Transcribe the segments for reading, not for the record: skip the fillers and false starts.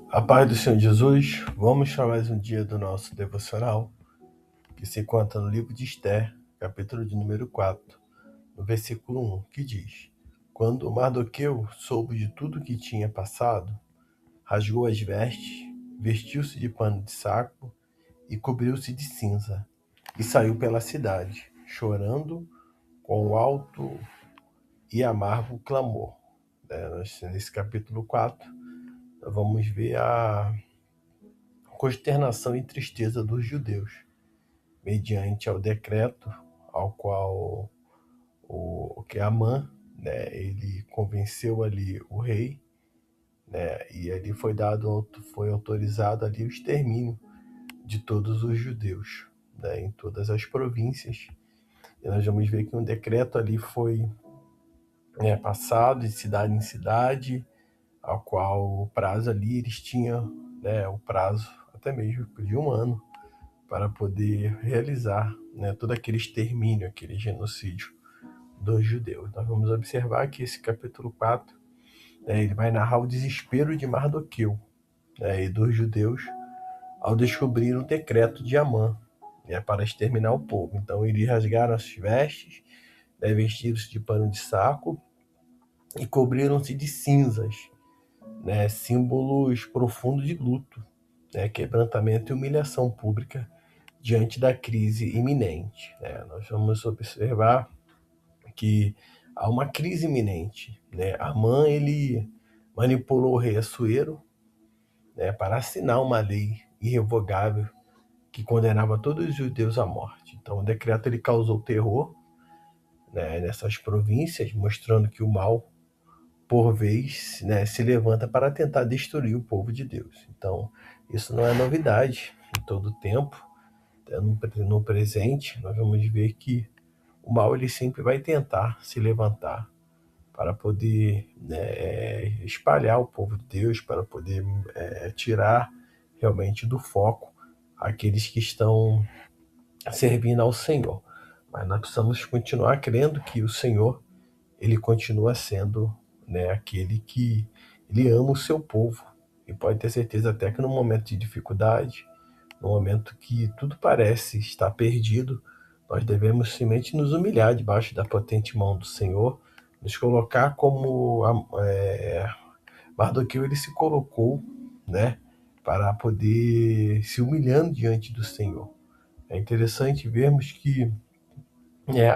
A paz do Senhor Jesus, vamos para mais um dia do nosso devocional, que se encontra no livro de Esther, capítulo de número 4, no versículo 1, que diz: Quando Mardoqueu soube de tudo que tinha passado, rasgou as vestes, vestiu-se de pano de saco e cobriu-se de cinza, e saiu pela cidade, chorando com alto e amargo clamor. Nesse capítulo 4, nós vamos ver a consternação e tristeza dos judeus, mediante ao decreto ao qual que Amã, né, ele convenceu ali o rei, né, e ali foi autorizado ali o extermínio de todos os judeus, né, em todas as províncias. E nós vamos ver que um decreto ali foi passado de cidade em cidade, ao qual o prazo ali eles tinham, né, o prazo até mesmo de um ano para poder realizar, né, todo aquele extermínio, aquele genocídio dos judeus. Nós vamos observar que esse capítulo 4, ele vai narrar o desespero de Mardoqueu, né, e dos judeus ao descobrir o decreto de Amã, né, para exterminar o povo. Então eles rasgaram as vestes, né, vestiram-se de pano de saco e cobriram-se de cinzas, né, símbolos profundos de luto, né, quebrantamento e humilhação pública diante da crise iminente, né? Nós vamos observar que há uma crise iminente, né? Amã, ele manipulou o rei Assuero, né, para assinar uma lei irrevogável que condenava todos os judeus à morte. Então o decreto ele causou terror, né, nessas províncias, mostrando que o mal por vez, né, se levanta para tentar destruir o povo de Deus. Então isso não é novidade. Em todo tempo, no presente, nós vamos ver que o mal ele sempre vai tentar se levantar para poder, né, espalhar o povo de Deus, para poder tirar realmente do foco aqueles que estão servindo ao Senhor. Mas nós precisamos continuar crendo que o Senhor ele continua sendo, né, aquele que ele ama o seu povo. E pode ter certeza até que no momento de dificuldade, no momento que tudo parece estar perdido, nós devemos simplesmente nos humilhar debaixo da potente mão do Senhor, nos colocar como Mardoqueu ele se colocou, né, para poder se humilhando diante do Senhor. É interessante vermos que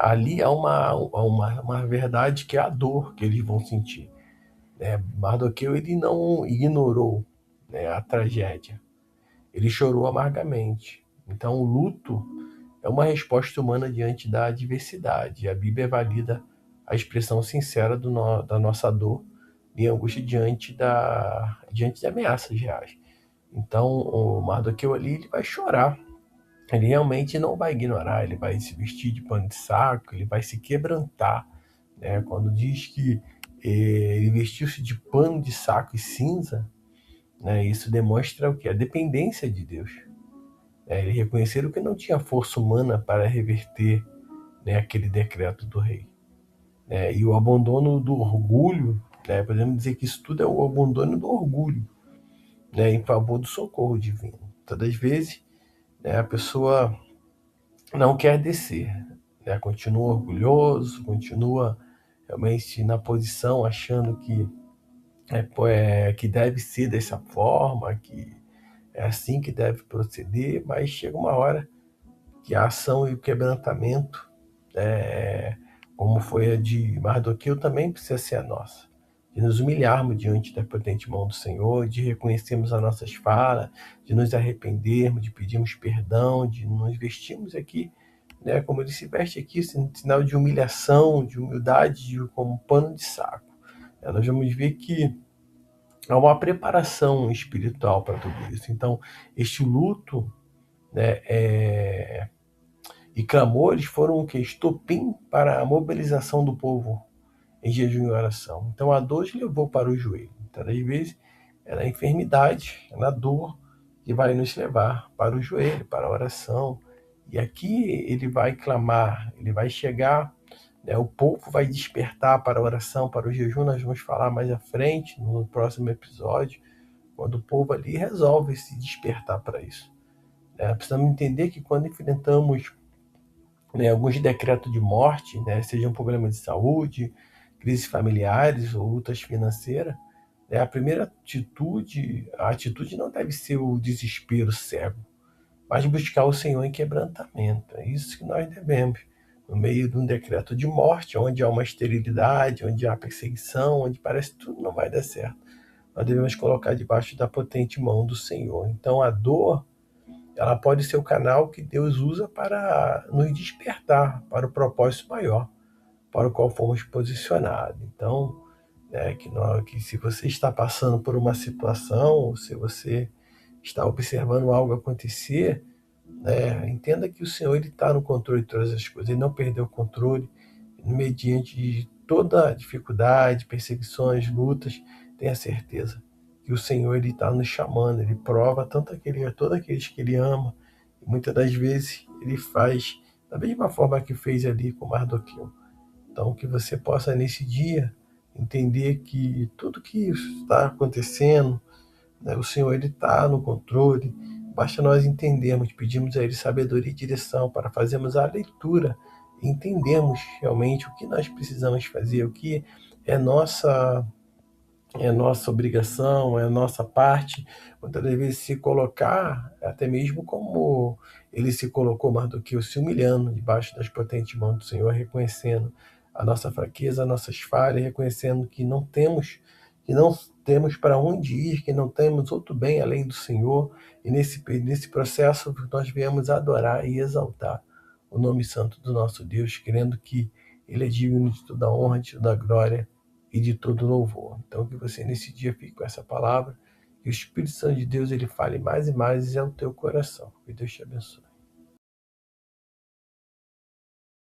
ali há uma verdade que é a dor que eles vão sentir. Mardoqueu ele não ignorou, né, a tragédia, ele chorou amargamente. Então o luto é uma resposta humana diante da adversidade. A Bíblia valida a expressão sincera da nossa dor e angústia diante de ameaças reais. Então, o Mardoqueu ali ele vai chorar. Ele realmente não vai ignorar, ele vai se vestir de pano de saco, ele vai se quebrantar. Né? Quando diz que ele vestiu-se de pano de saco e cinza, né, isso demonstra o que? A dependência de Deus. Ele reconheceram que não tinha força humana para reverter, né, aquele decreto do rei. E o abandono do orgulho, né, podemos dizer que isso tudo é o abandono do orgulho, né, em favor do socorro divino. Todas as vezes, né, a pessoa não quer descer, né, continua orgulhoso, continua realmente na posição, achando que deve ser dessa forma, que é assim que deve proceder, mas chega uma hora que a ação e o quebrantamento, como foi a de Mardoqueu, também precisa ser a nossa. De nos humilharmos diante da potente mão do Senhor, de reconhecermos as nossas falhas, de nos arrependermos, de pedirmos perdão, de nos vestirmos aqui, né, como ele se veste aqui, sinal de humilhação, de humildade, como um pano de saco. Nós vamos ver que há uma preparação espiritual para tudo isso. Então, este luto, né, e clamores foram o que? Estopim para a mobilização do povo em jejum e oração. Então a dor os levou para o joelho. Então, às vezes, é na enfermidade, é na dor que vai nos levar para o joelho, para a oração. E aqui ele vai clamar, ele vai chegar, né, o povo vai despertar para a oração, para o jejum. Nós vamos falar mais à frente, no próximo episódio, quando o povo ali resolve se despertar para isso. Precisamos entender que quando enfrentamos, alguns decretos de morte, sejam problemas de saúde, crises familiares ou lutas financeiras, a primeira atitude, a atitude não deve ser o desespero cego, mas buscar o Senhor em quebrantamento. É isso que nós devemos. No meio de um decreto de morte, onde há uma esterilidade, onde há perseguição, onde parece que tudo não vai dar certo, nós devemos colocar debaixo da potente mão do Senhor. Então a dor, ela pode ser o canal que Deus usa para nos despertar para o propósito maior, para o qual fomos posicionados. Então, que se você está passando por uma situação, ou se você está observando algo acontecer, entenda que o Senhor está no controle de todas as coisas. Ele não perdeu o controle mediante de toda dificuldade, perseguições, lutas. Tenha certeza que o Senhor está nos chamando. Ele prova tanto todos aqueles que Ele ama. E muitas das vezes Ele faz da mesma forma que fez ali com Mardoqueu. Então, que você possa nesse dia entender que tudo que está acontecendo, o Senhor está no controle. Basta nós entendermos, pedimos a Ele sabedoria e direção para fazermos a leitura e entendermos realmente o que nós precisamos fazer, o que é nossa obrigação, é a nossa parte, muitas vezes se colocar, até mesmo como ele se colocou, Mardoqueu, se humilhando debaixo das potentes mãos do Senhor, reconhecendo a nossa fraqueza, as nossas falhas, reconhecendo que não temos para onde ir, que não temos outro bem além do Senhor, e nesse processo nós viemos adorar e exaltar o nome santo do nosso Deus, crendo que Ele é digno de toda a honra, de toda a glória e de todo louvor. Então que você nesse dia fique com essa palavra, que o Espírito Santo de Deus ele fale mais e mais ao teu coração. Que Deus te abençoe.